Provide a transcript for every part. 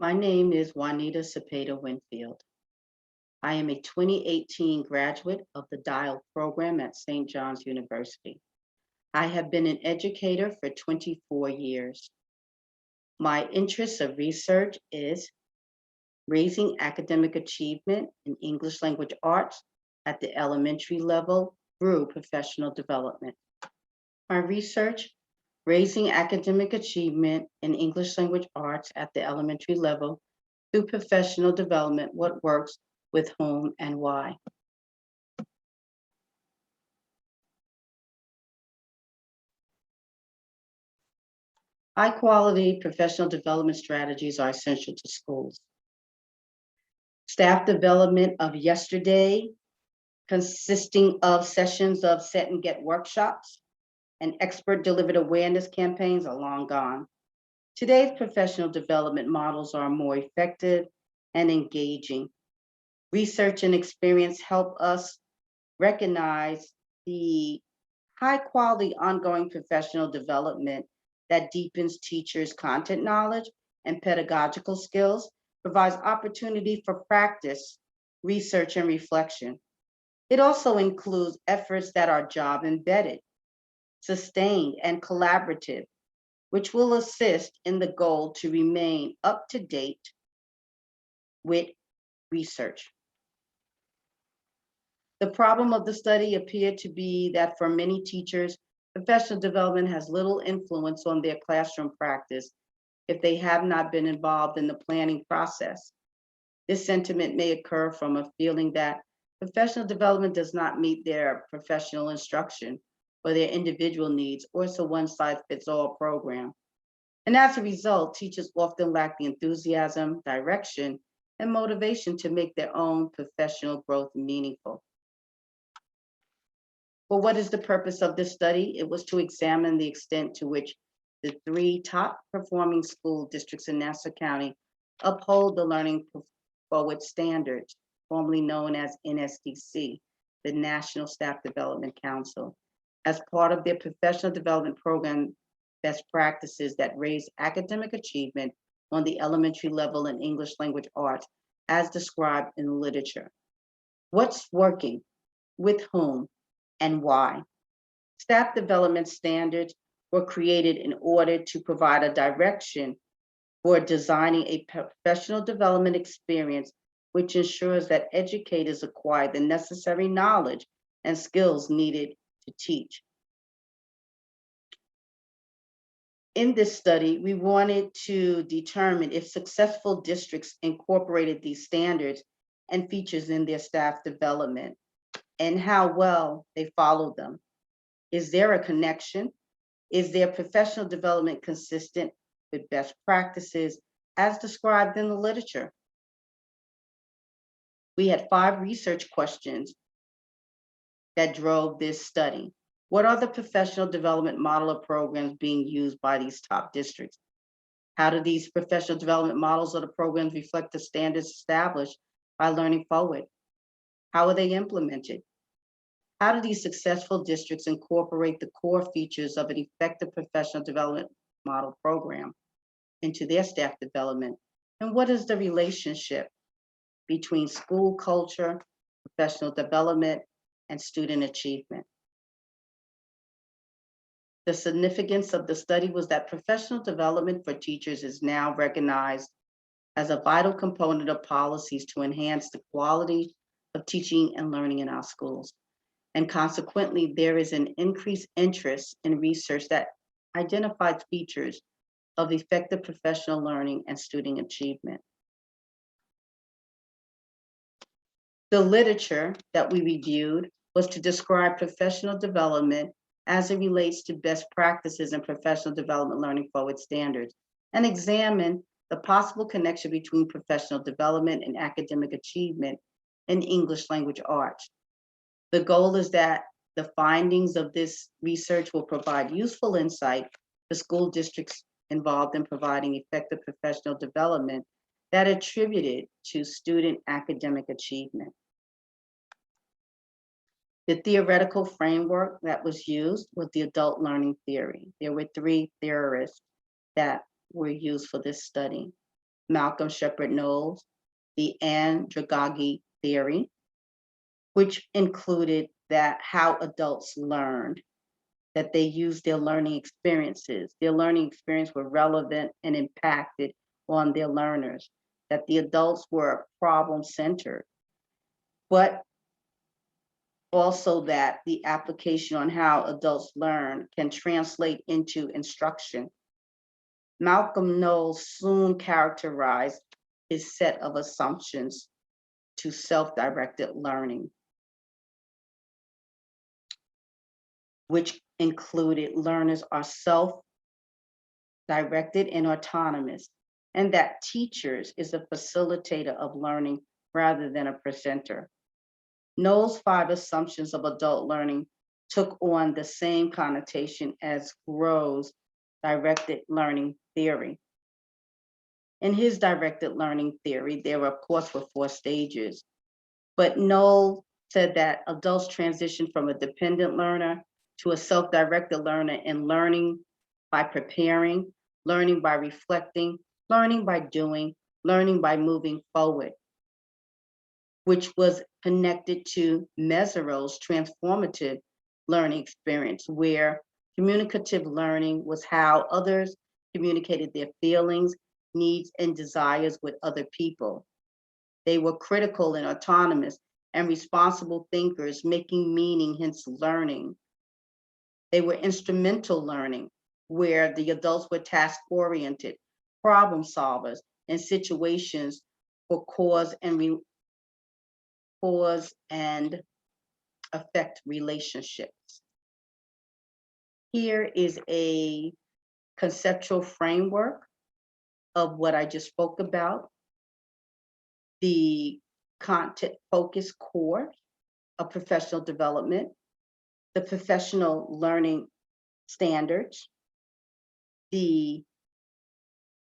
My name is Juanita Cepeda Winfield. I am a 2018 graduate of the DIAL program at St. John's University. I have been an educator for 24 years. My interest of research is raising academic achievement in English language arts at the elementary level through professional development. My research, raising academic achievement in English language arts at the elementary level through professional development, what works with whom and why. High quality professional development strategies are essential to schools. Staff development of yesterday, consisting of sessions of set and get workshops and expert delivered awareness campaigns are long gone. Today's professional development models are more effective and engaging. Research and experience help us recognize the high quality ongoing professional development that deepens teachers' content knowledge and pedagogical skills, provides opportunity for practice, research, and reflection. It also includes efforts that are job embedded, sustained, and collaborative, which will assist in the goal to remain up to date with research. The problem of the study appeared to be that for many teachers, professional development has little influence on their classroom practice if they have not been involved in the planning process. This sentiment may occur from a feeling that professional development does not meet their professional instruction or their individual needs, or it's a one-size-fits-all program. And as a result, teachers often lack the enthusiasm, direction, and motivation to make their own professional growth meaningful. Well, what is the purpose of this study? It was to examine the extent to which the three top performing school districts in Nassau County uphold the Learning Forward Standards, formerly known as NSDC, the National Staff Development Council, as part of their professional development program best practices that raise academic achievement on the elementary level in English language arts, as described in the literature. What's working, with whom, and why? Staff development standards were created in order to provide a direction for designing a professional development experience which ensures that educators acquire the necessary knowledge and skills needed to teach. In this study, we wanted to determine if successful districts incorporated these standards and features in their staff development and how well they followed them. Is there a connection? Is their professional development consistent with best practices as described in the literature? We had 5 research questions that drove this study. What are the professional development model or programs being used by these top districts? How do these professional development models or the programs reflect the standards established by Learning Forward? How are they implemented? How do these successful districts incorporate the core features of an effective professional development model program into their staff development? And what is the relationship between school culture, professional development, and student achievement? The significance of the study was that professional development for teachers is now recognized as a vital component of policies to enhance the quality of teaching and learning in our schools. And consequently, there is an increased interest in research that identifies features of effective professional learning and student achievement. The literature that we reviewed was to describe professional development as it relates to best practices in professional development Learning Forward standards and examine the possible connection between professional development and academic achievement in English language arts. The goal is that the findings of this research will provide useful insight for school districts involved in providing effective professional development that attributed to student academic achievement. The theoretical framework that was used was the adult learning theory. There were 3 theorists that were used for this study. Malcolm Shepard Knowles, the andragogy theory, which included that how adults learned, that they used their learning experiences. Their learning experience were relevant and impacted on their learners, that the adults were problem-centered, but also that the application on how adults learn can translate into instruction. Malcolm Knowles soon characterized his set of assumptions to self-directed learning, which included learners are self-directed and autonomous, and that teachers is a facilitator of learning rather than a presenter. Knowles' 5 assumptions of adult learning took on the same connotation as Grove's directed learning theory. In his directed learning theory, there were, of course, 4 stages, but Knowles said that adults transition from a dependent learner to a self-directed learner in learning by preparing, learning by reflecting, learning by doing, learning by moving forward, which was connected to Mesereau's transformative learning experience, where communicative learning was how others communicated their feelings, needs, and desires with other people. They were critical and autonomous and responsible thinkers, making meaning, hence learning. They were instrumental learning, where the adults were task-oriented, problem solvers in situations for cause and effect relationships. Here is a conceptual framework of what I just spoke about. The content-focused core of professional development, the professional learning standards, the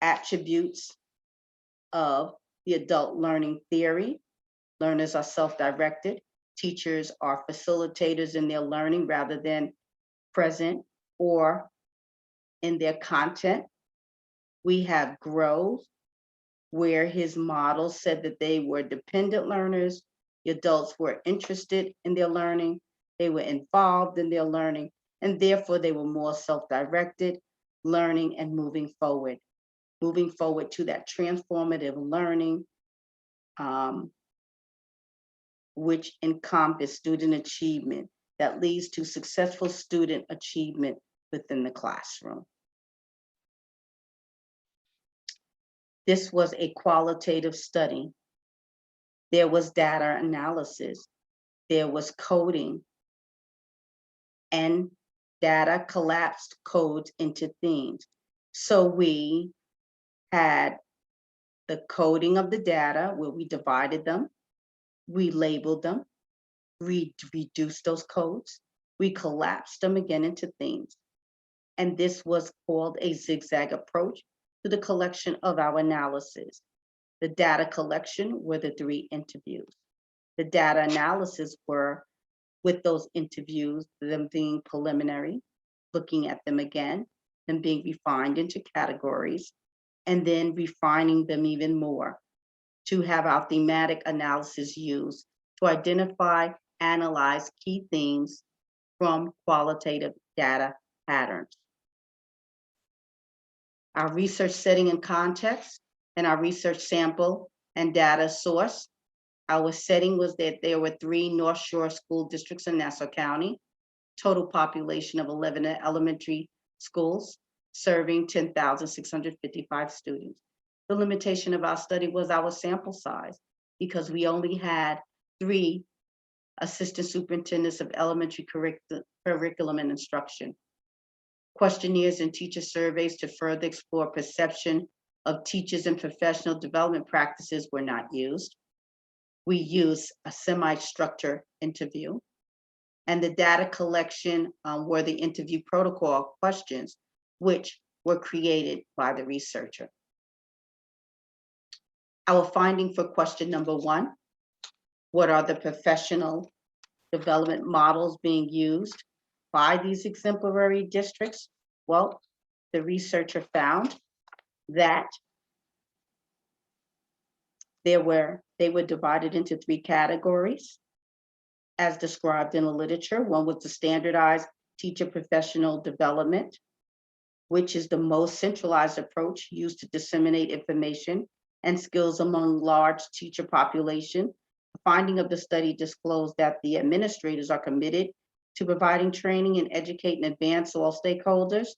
attributes of the adult learning theory. Learners are self-directed. Teachers are facilitators in their learning rather than present or in their content. We have Grove, where his model said that they were dependent learners. The adults were interested in their learning. They were involved in their learning, and therefore they were more self-directed, learning and moving forward to that transformative learning, which encompass student achievement that leads to successful student achievement within the classroom. This was a qualitative study. There was data analysis, there was coding, and data collapsed codes into themes. So we had the coding of the data where we divided them, we labeled them, we reduced those codes, we collapsed them again into themes. And this was called a zigzag approach to the collection of our analysis. The data collection were the 3 interviews. The data analysis were, with those interviews, them being preliminary, looking at them again, them being refined into categories, and then refining them even more to have our thematic analysis used to identify, analyze key themes from qualitative data patterns. Our research setting and context, and our research sample and data source. Our setting was that there were 3 North Shore school districts in Nassau County, total population of 11 elementary schools, serving 10,655 students. The limitation of our study was our sample size, because we only had 3 assistant superintendents of elementary curriculum and instruction. Questionnaires and teacher surveys to further explore perception of teachers and professional development practices were not used. We used a semi-structured interview, and the data collection were the interview protocol questions, which were created by the researcher. Our finding for question number 1, what are the professional development models being used by these exemplary districts? Well, the researcher found that They were divided into three categories as described in the literature. One was the standardized teacher professional development, which is the most centralized approach used to disseminate information and skills among large teacher population. The finding of the study disclosed that the administrators are committed to providing training and educating and advance all stakeholders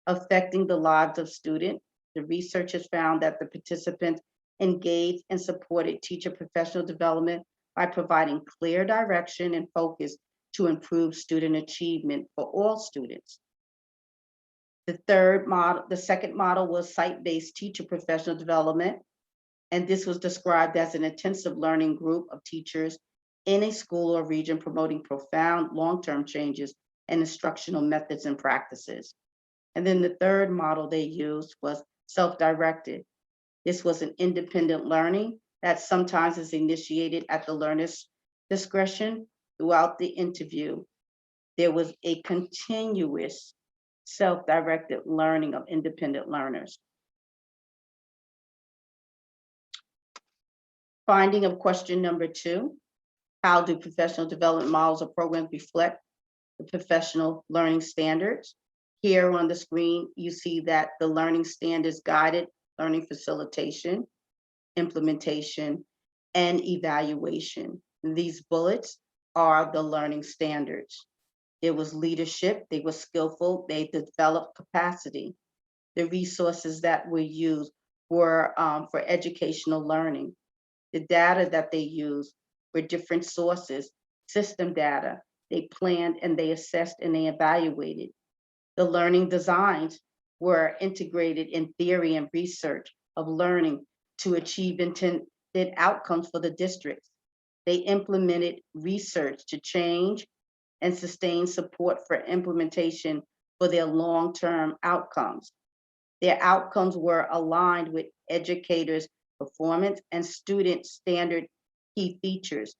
affecting the lives of students. The research has found that the participants engaged and supported teacher professional development by providing clear direction and focus to improve student achievement for all students. The second model was site-based teacher professional development, and this was described as an intensive learning group of teachers in a school or region promoting profound long-term changes in instructional methods and practices. And then the third model they used was self-directed. This was an independent learning that sometimes is initiated at the learner's discretion. Throughout the interview, there was a continuous self-directed learning of independent learners. Finding of question number 2, how do professional development models or programs reflect the professional learning standards? Here on the screen, you see that the learning standards guided learning facilitation, implementation, and evaluation. These bullets are the learning standards. There was leadership, they were skillful, they developed capacity. The resources that were used were for educational learning. The data that they used were different sources, system data. They planned and they assessed and they evaluated. The learning designs were integrated in theory and research of learning to achieve intended outcomes for the districts. They implemented research to change and sustain support for implementation for their long-term outcomes. Their outcomes were aligned with educators' performance and student standard key features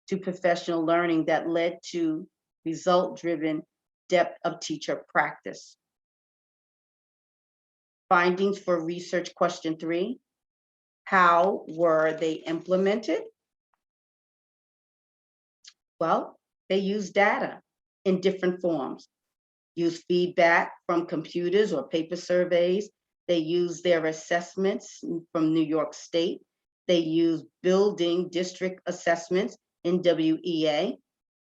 to professional learning that led to result-driven depth of teacher practice. Findings for research question 3, how were they implemented? Well, they used data in different forms, used feedback from computers or paper surveys. They used their assessments from New York State. They used building district assessments in WEA.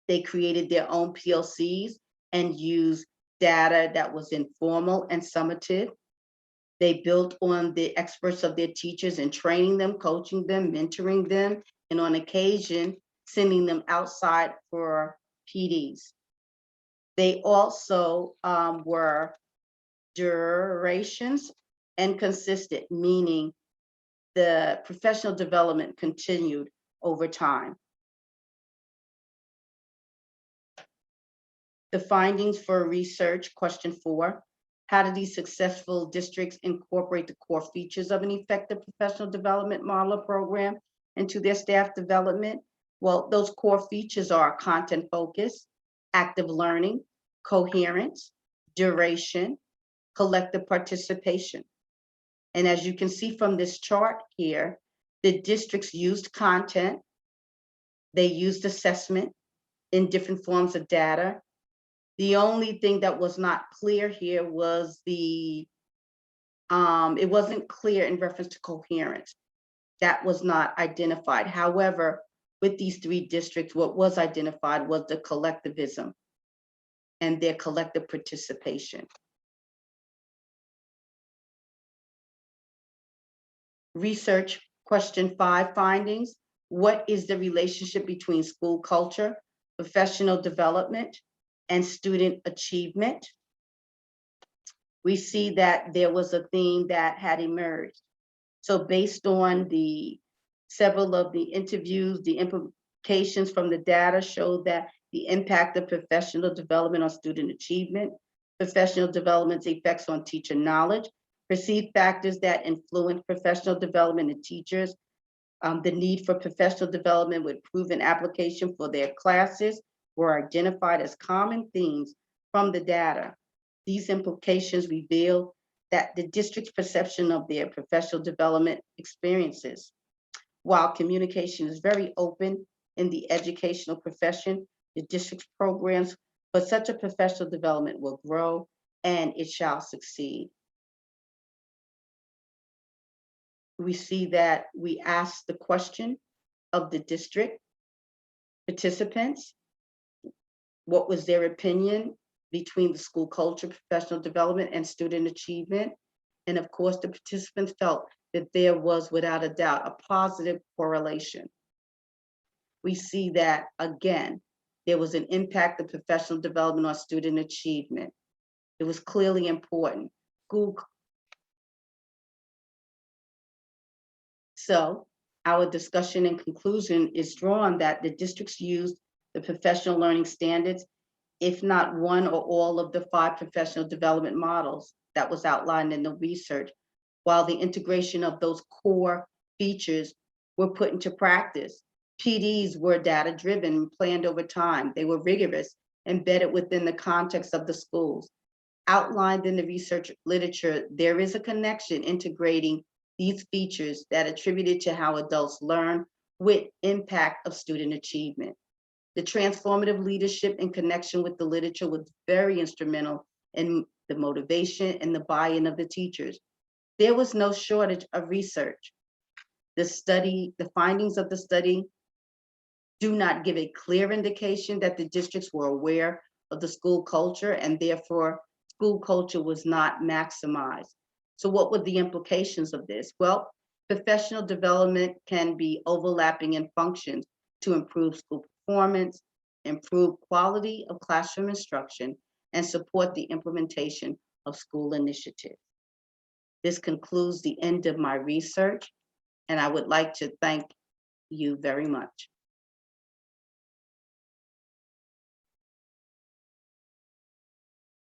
They created their own PLCs and used data that was informal and summative. They built on the experts of their teachers and training them, coaching them, mentoring them, and on occasion, sending them outside for PDs. They also were durations and consistent, meaning the professional development continued over time. The findings for research, question 4, how do these successful districts incorporate the core features of an effective professional development model or program into their staff development? Well, those core features are content focus, active learning, coherence, duration, collective participation. And as you can see from this chart here, the districts used content, they used assessment in different forms of data. The only thing that was not clear here was it wasn't clear in reference to coherence. That was not identified. However, with these 3 districts, what was identified was the collectivism and their collective participation. Research question 5 findings. What is the relationship between school culture, professional development, and student achievement? We see that there was a theme that had emerged. So based on several of the interviews, the implications from the data showed that the impact of professional development on student achievement, professional development's effects on teacher knowledge, perceived factors that influence professional development in teachers, the need for professional development with proven application for their classes were identified as common themes from the data. These implications reveal that the district's perception of their professional development experiences While communication is very open in the educational profession, the district's programs for such a professional development will grow and it shall succeed. We see that we asked the question of the district participants, what was their opinion between the school culture, professional development, and student achievement? And of course, the participants felt that there was, without a doubt, a positive correlation. We see that, again, there was an impact of professional development on student achievement. It was clearly important. So our discussion and conclusion is drawn that the districts used the professional learning standards, if not one or all of the 5 professional development models that was outlined in the research, while the integration of those core features were put into practice. PDs were data-driven, planned over time. They were rigorous, embedded within the context of the schools. Outlined in the research literature, there is a connection integrating these features that attributed to how adults learn with impact of student achievement. The transformative leadership in connection with the literature was very instrumental in the motivation and the buy-in of the teachers. There was no shortage of research. The findings of the study do not give a clear indication that the districts were aware of the school culture and therefore school culture was not maximized. So what were the implications of this? Well, professional development can be overlapping in functions to improve school performance, improve quality of classroom instruction, and support the implementation of school initiatives. This concludes the end of my research, and I would like to thank you very much.